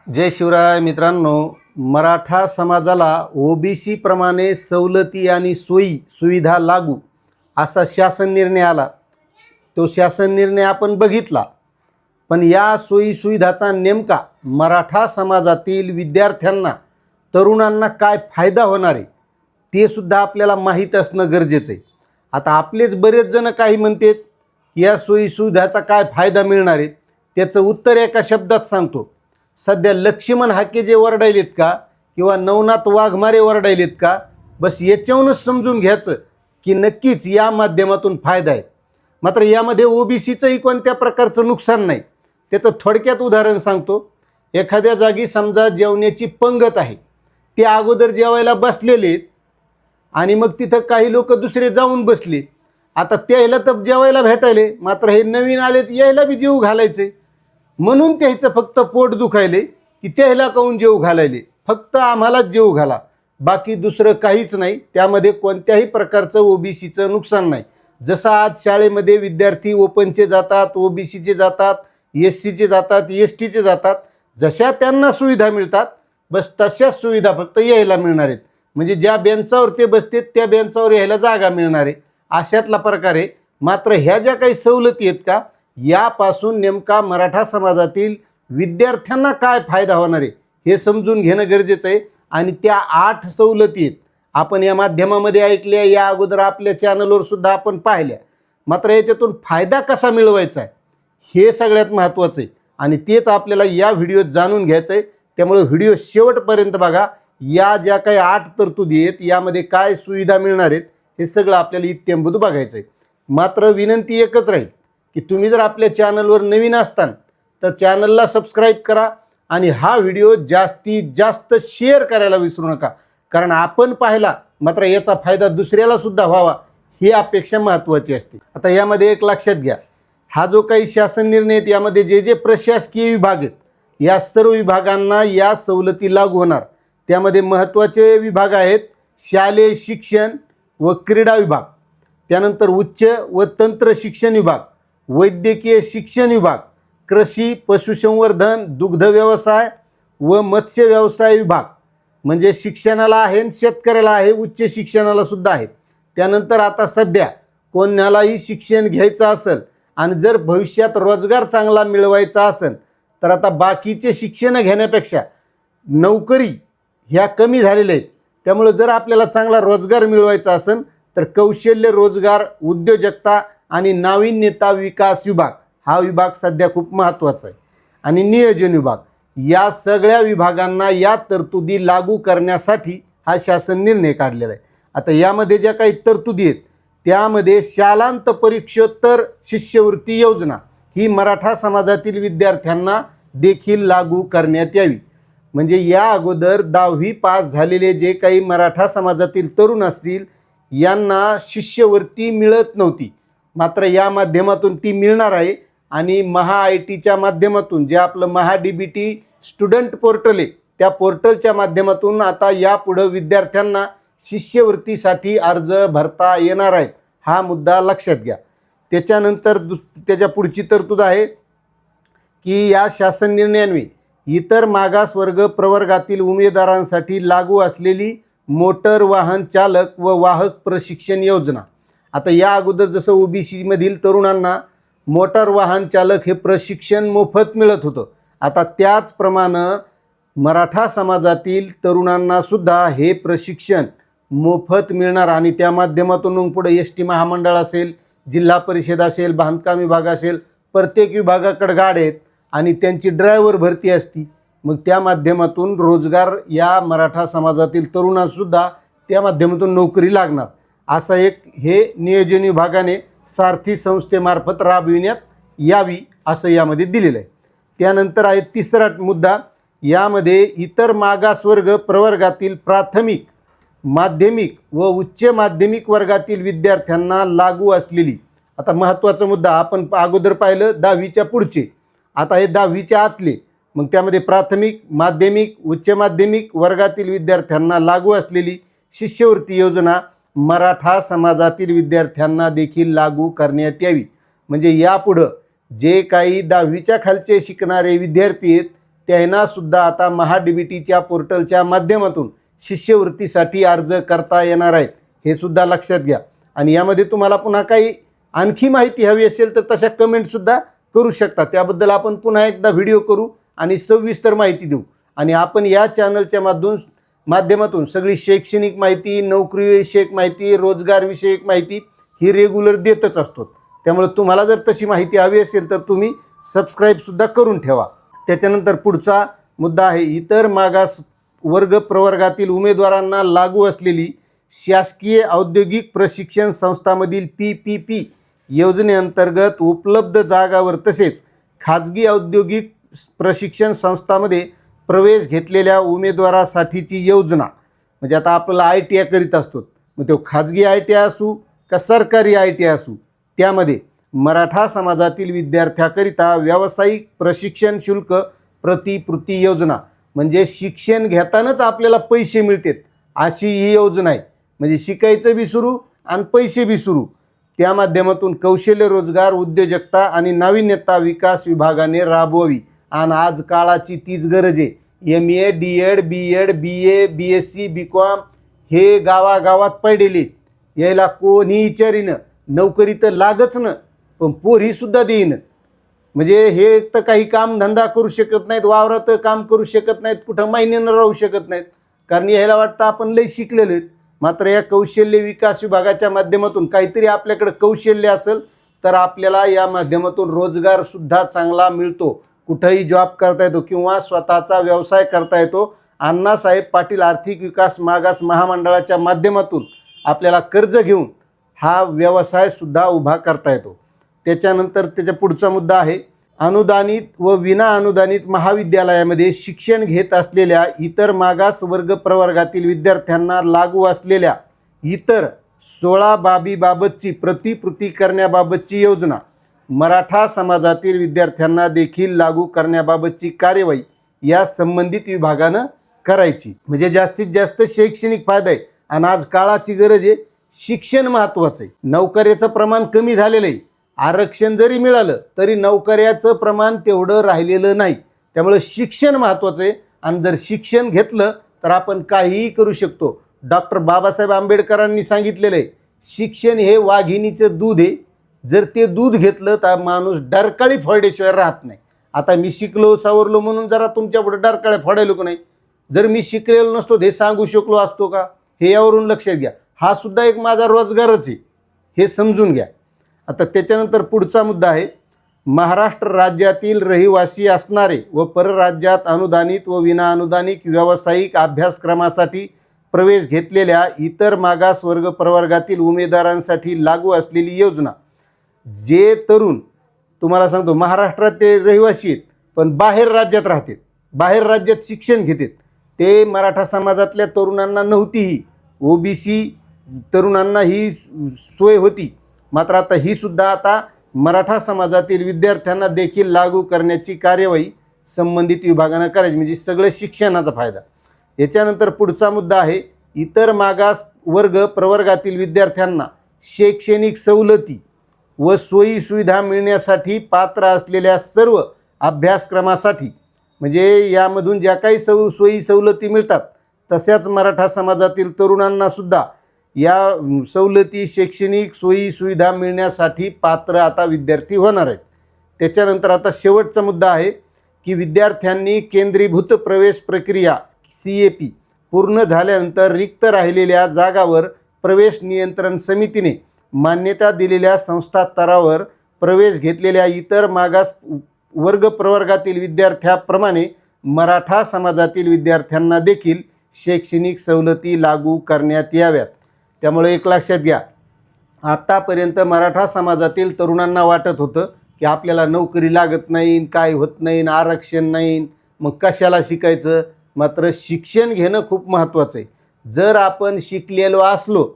जय शिवराय मित्रांनो, मराठा समाजाला ओबीसी प्रमाणे सवलती आणि सोयी सुविधा लागू असा शासन निर्णय आला। तो शासन निर्णय आपण बघितला, पण या सोयी सुविधाचा नेमका मराठा समाजातील विद्यार्थ्यांना तरुणांना काय फायदा होणार आहे ते सुद्धा आपल्याला माहीत असणं गरजेचं आहे। आता आपलेच बरेच जण काही म्हणतात की या सोयी सुविधाचा काय फायदा मिळणार आहे, त्याचं उत्तर एका शब्दात सांगतो। सध्या लक्ष्मण हाके जे वरडायलेत का किंवा नवनाथ वाघमारे वरडायलेत का, बस याच्यावरूनच समजून घ्यायचं की नक्कीच या माध्यमातून फायदा आहे। मात्र यामध्ये ओबीसीचंही कोणत्या प्रकारचं नुकसान नाही। त्याचं थोडक्यात उदाहरण सांगतो। एखाद्या जागी समजा जेवण्याची पंगत आहे, ते अगोदर जेवायला बसलेले आहेत आणि मग तिथं काही लोक दुसरे जाऊन बसले। आता त्याला तर जेवायला भेटायले, मात्र हे नवीन आलेत यायला बी जीव घालायचे, म्हणून त्याचं फक्त पोट दुखायले की त्याला काऊन जेव घालायले, फक्त आम्हालाच जेव घाला, बाकी दुसरं काहीच नाही। त्यामध्ये कोणत्याही प्रकारचं ओबीसीचं नुकसान नाही। जसं आज शाळेमध्ये विद्यार्थी ओपनचे जातात, ओबीसीचे जातात, एससीचे जातात, एसटीचे जातात, जशा त्यांना सुविधा मिळतात बस तशाच सुविधा फक्त यायला मिळणार आहेत। म्हणजे ज्या बेंचावर ते बसतात त्या बेंचावर यायला जागा मिळणार आहे, अशातला प्रकार आहे। मात्र ह्या ज्या काही सवलती आहेत का, यापासून नेमका मराठा समाजातील विद्यार्थ्यांना काय फायदा होणार आहे हे समजून घेणं गरजेचं आहे। आणि त्या 8 सवलती आहेत, आपण या माध्यमामध्ये ऐकल्या, या अगोदर आपल्या चॅनलवर सुद्धा आपण पाहिल्या। मात्र याच्यातून फायदा कसा मिळवायचा आहे हे सगळ्यात महत्त्वाचं आहे आणि तेच आपल्याला या व्हिडिओत जाणून घ्यायचं आहे। त्यामुळे व्हिडिओ शेवटपर्यंत बघा। या ज्या काही 8 तरतुदी आहेत यामध्ये काय सुविधा मिळणार आहेत हे सगळं आपल्याला इत्थंभूत बघायचं आहे। मात्र विनंती एकच राहील की तुम्ही जर आपल्या चॅनलवर नवीन असताल तर चॅनलला सबस्क्राईब करा आणि हा व्हिडिओ जास्तीत जास्त शेअर करायला विसरू नका, कारण आपण पाहिला मात्र याचा फायदा दुसऱ्याला सुद्धा व्हावा ही अपेक्षा महत्त्वाची असते। आता यामध्ये एक लक्षात घ्या, हा जो काही शासन निर्णय आहेत यामध्ये जे जे प्रशासकीय विभाग आहेत या सर्व विभागांना या सवलती लागू होणार। त्यामध्ये महत्त्वाचे विभाग आहेत शालेय शिक्षण व क्रीडा विभाग, त्यानंतर उच्च व तंत्र शिक्षण विभाग, वैद्यकीय शिक्षण विभाग, कृषी पशुसंवर्धन दुग्ध व्यवसाय व मत्स्य व्यवसाय विभाग, म्हणजे शिक्षणाला आहे आणि शेतकऱ्याला आहे, उच्च शिक्षणाला सुद्धा आहे। त्यानंतर आता सध्या कोणालाही शिक्षण घ्यायचं असेल आणि जर भविष्यात रोजगार चांगला मिळवायचा असेल तर आता बाकीचे शिक्षण घेण्यापेक्षा नोकरी ह्या कमी झालेल्या आहेत। त्यामुळे जर आपल्याला चांगला रोजगार मिळवायचा असेल तर कौशल्य रोजगार उद्योजकता आणि नाविन्यता विकास विभाग हा विभाग सध्या खूप महत्त्वाचा आहे। आणि नियोजन विभाग, या सगळ्या विभागांना या तरतुदी लागू करण्यासाठी हा शासन निर्णय काढलेला आहे। आता यामध्ये ज्या काही तरतुदी आहेत त्यामध्ये शालांत परीक्षोत्तर शिष्यवृत्ती योजना ही मराठा समाजातील विद्यार्थ्यांना देखील लागू करण्यात यावी। म्हणजे या अगोदर 10वी पास झालेले जे काही मराठा समाजातील तरुण असतील यांना शिष्यवृत्ती मिळत नव्हती, मात्र या माध्यमातून ती मिळणार आहे। आणि महा-आय-टीच्या माध्यमातून जे आपलं महा-DBT स्टुडंट पोर्टल आहे त्या पोर्टलच्या माध्यमातून आता यापुढं विद्यार्थ्यांना शिष्यवृत्तीसाठी अर्ज भरता येणार आहेत, हा मुद्दा लक्षात घ्या। त्याच्यानंतर त्याच्या पुढची तरतूद आहे की या शासन निर्णयान्वये इतर मागासवर्ग प्रवर्गातील उमेदवारांसाठी लागू असलेली मोटर वाहन चालक व वाहक प्रशिक्षण योजना। आता या अगोदर जसं ओबीसीमधील तरुणांना मोटार वाहन चालक हे प्रशिक्षण मोफत मिळत होतं, आता त्याचप्रमाणे मराठा समाजातील तरुणांना सुद्धा हे प्रशिक्षण मोफत मिळणार। आणि त्या माध्यमातून मग पुढे एसटी महामंडळ असेल, जिल्हा परिषद असेल, बांधकाम विभाग असेल, प्रत्येक विभागाकडे गाड्या आहेत आणि त्यांची ड्रायव्हर भरती असती। मग त्या माध्यमातून रोजगार या मराठा समाजातील तरुणांसुद्धा त्या माध्यमातून नोकरी लागणार, असं एक हे नियोजन विभागाने सारथी संस्थेमार्फत राबविण्यात यावी असं यामध्ये दिलेलं आहे। त्यानंतर आहे तिसरा मुद्दा, यामध्ये इतर मागासवर्ग प्रवर्गातील प्राथमिक, माध्यमिक व उच्च माध्यमिक वर्गातील विद्यार्थ्यांना लागू असलेली, आता महत्त्वाचा मुद्दा आपण अगोदर पाहिलं 10वीच्या पुढचे, आता हे 10वीच्या आतले, मग त्यामध्ये प्राथमिक, माध्यमिक, उच्च माध्यमिक वर्गातील विद्यार्थ्यांना लागू असलेली शिष्यवृत्ती योजना मराठा समाजातील विद्यार्थ्यांना देखील लागू करण्यात यावी। म्हणजे यापुढं जे काही 10वीच्या खालचे शिकणारे विद्यार्थी आहेत त्यांनासुद्धा आता महा-डी-बी-टीच्या पोर्टलच्या माध्यमातून शिष्यवृत्तीसाठी अर्ज करता येणार आहेत, हे सुद्धा लक्षात घ्या. आणि यामध्ये तुम्हाला पुन्हा काही आणखी माहिती हवी असेल तर तशा कमेंटसुद्धा करू शकता. त्याबद्दल आपण पुन्हा एकदा व्हिडिओ करू आणि सविस्तर माहिती देऊ. आणि आपण या चॅनलच्या माध्यमातून सगळी शैक्षणिक माहिती, नोकरीविषयक माहिती, रोजगारविषयक माहिती ही रेग्युलर देतच असतो. त्यामुळे तुम्हाला जर तशी माहिती हवी असेल तर तुम्ही सबस्क्राईबसुद्धा करून ठेवा. त्याच्यानंतर पुढचा मुद्दा आहे, इतर मागास वर्ग प्रवर्गातील उमेदवारांना लागू असलेली शासकीय औद्योगिक प्रशिक्षण संस्थांमधील PPP योजनेअंतर्गत उपलब्ध जागावर तसेच खाजगी औद्योगिक प्रशिक्षण संस्थांमध्ये प्रवेश घेतलेल्या उमेदवारासाठीची योजना. म्हणजे आता आपल्याला ITI करीत असतो, मग तो खाजगी ITI असू का सरकारी ITI असू, त्यामध्ये मराठा समाजातील विद्यार्थ्याकरिता व्यावसायिक प्रशिक्षण शुल्क प्रतिपूर्ती योजना, म्हणजे शिक्षण घेतानाच आपल्याला पैसे मिळतात अशी ही योजना आहे. म्हणजे शिकायचं बी सुरू आणि पैसे बी सुरू. त्या माध्यमातून कौशल्य रोजगार उद्योजकता आणि नाविन्यता विकास विभागाने राबवावी. आणि आज काळाची तीच गरज आहे. MA, D.Ed, B.Ed, BA, BSc, BCom हे गावागावात पडलेले. यायला कोणी विचारीनं, नोकरी तर लागच ना, पण पोरीसुद्धा देईन. म्हणजे हे तर काही कामधंदा करू शकत नाहीत, वावरात काम करू शकत नाहीत, कुठं महिन्यानं राहू शकत नाहीत, कारण यायला वाटतं आपण लई शिकलेलो आहेत. मात्र या कौशल्य विकास विभागाच्या माध्यमातून काहीतरी आपल्याकडे कौशल्य असेल तर आपल्याला या माध्यमातून रोजगारसुद्धा चांगला मिळतो. कुठंही जॉब करता येतो किंवा स्वतःचा व्यवसाय करता येतो. अण्णासाहेब पाटील आर्थिक विकास मागास महामंडळाच्या माध्यमातून आपल्याला कर्ज घेऊन हा व्यवसायसुद्धा उभा करता येतो. त्याच्यानंतर त्याच्या पुढचा मुद्दा आहे, अनुदानित व विना अनुदानित महाविद्यालयामध्ये शिक्षण घेत असलेल्या इतर मागास वर्ग प्रवर्गातील विद्यार्थ्यांना लागू असलेल्या इतर 16 बाबीबाबतची प्रतिपूर्ती करण्याबाबतची योजना मराठा समाजातील विद्यार्थ्यांना देखील लागू करण्याबाबतची कार्यवाही या संबंधित विभागानं करायची. म्हणजे जास्तीत जास्त शैक्षणिक फायदा आहे. आणि आज काळाची गरज आहे, शिक्षण महत्त्वाचं आहे. नोकऱ्याचं प्रमाण कमी झालेलं आहे. आरक्षण जरी मिळालं तरी नोकऱ्याचं प्रमाण तेवढं राहिलेलं नाही. त्यामुळे शिक्षण महत्त्वाचं आहे. आणि जर शिक्षण घेतलं तर आपण काहीही करू शकतो. डॉक्टर बाबासाहेब आंबेडकरांनी सांगितलेलं आहे, शिक्षण हे वाघिणीचं दूध आहे. जर ते दूध घेतलं तर माणूस डरकाळी फोडल्याशिवाय राहत नाही. आता मी शिकलो सावरलो म्हणून जरा तुमच्यापुढे डरकाळ्या फोडायलो का नाही. जर मी शिकलेलो नसतो हे सांगू शकलो असतो का, हे यावरून लक्षात घ्या. हा सुद्धा एक माझा रोजगारच आहे, हे समजून घ्या. आता त्याच्यानंतर पुढचा मुद्दा आहे, महाराष्ट्र राज्यातील रहिवासी असणारे व परराज्यात अनुदानित व विना अनुदानित व्यावसायिक अभ्यासक्रमासाठी प्रवेश घेतलेल्या इतर मागास वर्ग प्रवर्गातील उमेदवारांसाठी लागू असलेली योजना. जे तरुण तुम्हाला सांगतो महाराष्ट्रात ते रहिवासी आहेत पण बाहेर राज्यात राहतात, बाहेर राज्यात शिक्षण घेतात, ते मराठा समाजातल्या तरुणांना नव्हती. ही OBC तरुणांना ही सोय होती. मात्र आता ही सुद्धा आता मराठा समाजातील विद्यार्थ्यांना देखील लागू करण्याची कार्यवाही संबंधित विभागानं करायची. म्हणजे सगळं शिक्षणाचा फायदा. याच्यानंतर पुढचा मुद्दा आहे, इतर मागास वर्ग प्रवर्गातील विद्यार्थ्यांना शैक्षणिक सवलती व सोयी सुविधा मिळण्यासाठी पात्र असलेल्या सर्व अभ्यासक्रमासाठी, म्हणजे यामधून ज्या काही सोयी सवलती मिळतात तशाच मराठा समाजातील तरुणांनासुद्धा या सवलती शैक्षणिक सोयी सुविधा मिळण्यासाठी पात्र आता विद्यार्थी होणार आहेत. त्याच्यानंतर आता शेवटचा मुद्दा आहे की विद्यार्थ्यांनी केंद्रीभूत प्रवेश प्रक्रिया CAP पूर्ण झाल्यानंतर रिक्त राहिलेल्या जागावर प्रवेश नियंत्रण समितीने मान्यता दिलेल्या संस्था स्तरावर प्रवेश घेतलेल्या इतर मागास वर्ग प्रवर्गातील विद्यार्थ्याप्रमाणे मराठा समाजातील विद्यार्थ्यांना देखील शैक्षणिक सवलती लागू करण्यात याव्यात. त्यामुळे एक लक्षात घ्या, आतापर्यंत मराठा समाजातील तरुणांना वाटत होतं की आपल्याला नोकरी लागत नाही, काय होत नाही, आरक्षण नाही, मग कशाला शिकायचं. मात्र शिक्षण घेणं खूप महत्त्वाचं आहे. जर आपण शिकलेलो असलो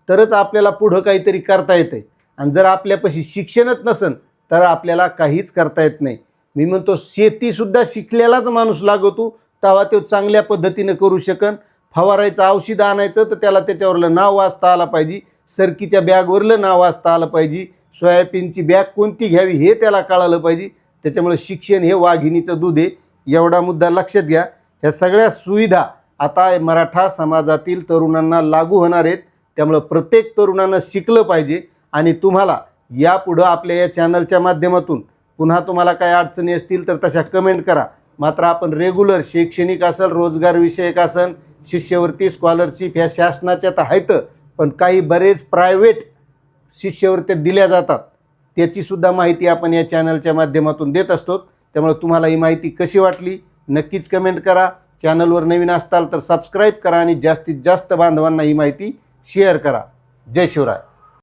तरच आपल्याला पुढं काहीतरी करता येते. आणि जर आपल्यापाशी शिक्षणच नसेल तर आपल्याला काहीच करता येत नाही. मी म्हणतो शेतीसुद्धा शिकलेलाच माणूस लागतो, तेव्हा तो चांगल्या पद्धतीनं करू शकन. फवारायचं औषध आणायचं तर त्याला त्याच्यावरलं नाव वाचता आलं पाहिजे, सरकीच्या बॅगवरलं नाव वाचता आलं पाहिजे, सोयाबीनची बॅग कोणती घ्यावी हे त्याला कळालं पाहिजे. त्याच्यामुळे शिक्षण हे वाघिणीचं दूध आहे. एवढा मुद्दा लक्षात घ्या. ह्या सगळ्या सुविधा आता मराठा समाजातील तरुणांना लागू होणार आहेत. त्यामुळं प्रत्येक तरुणानं शिकलं पाहिजे. आणि तुम्हाला यापुढं आपल्या या चॅनलच्या माध्यमातून पुन्हा तुम्हाला काही अडचणी असतील तर तशा कमेंट करा. मात्र आपण रेग्युलर शैक्षणिक असेल, रोजगार विषयक असेल, शिष्यवृत्ती, स्कॉलरशिप ह्या शासनाच्या तर आहेत, पण काही बरेच प्रायव्हेट शिष्यवृत्त्या दिल्या जातात, त्याचीसुद्धा माहिती आपण या चॅनलच्या माध्यमातून देत असतो. त्यामुळे तुम्हाला ही माहिती कशी वाटली नक्कीच कमेंट करा. चॅनलवर नवीन असताल तर सबस्क्राईब करा आणि जास्तीत जास्त बांधवांना ही माहिती शेअर करा. जय शिवराय.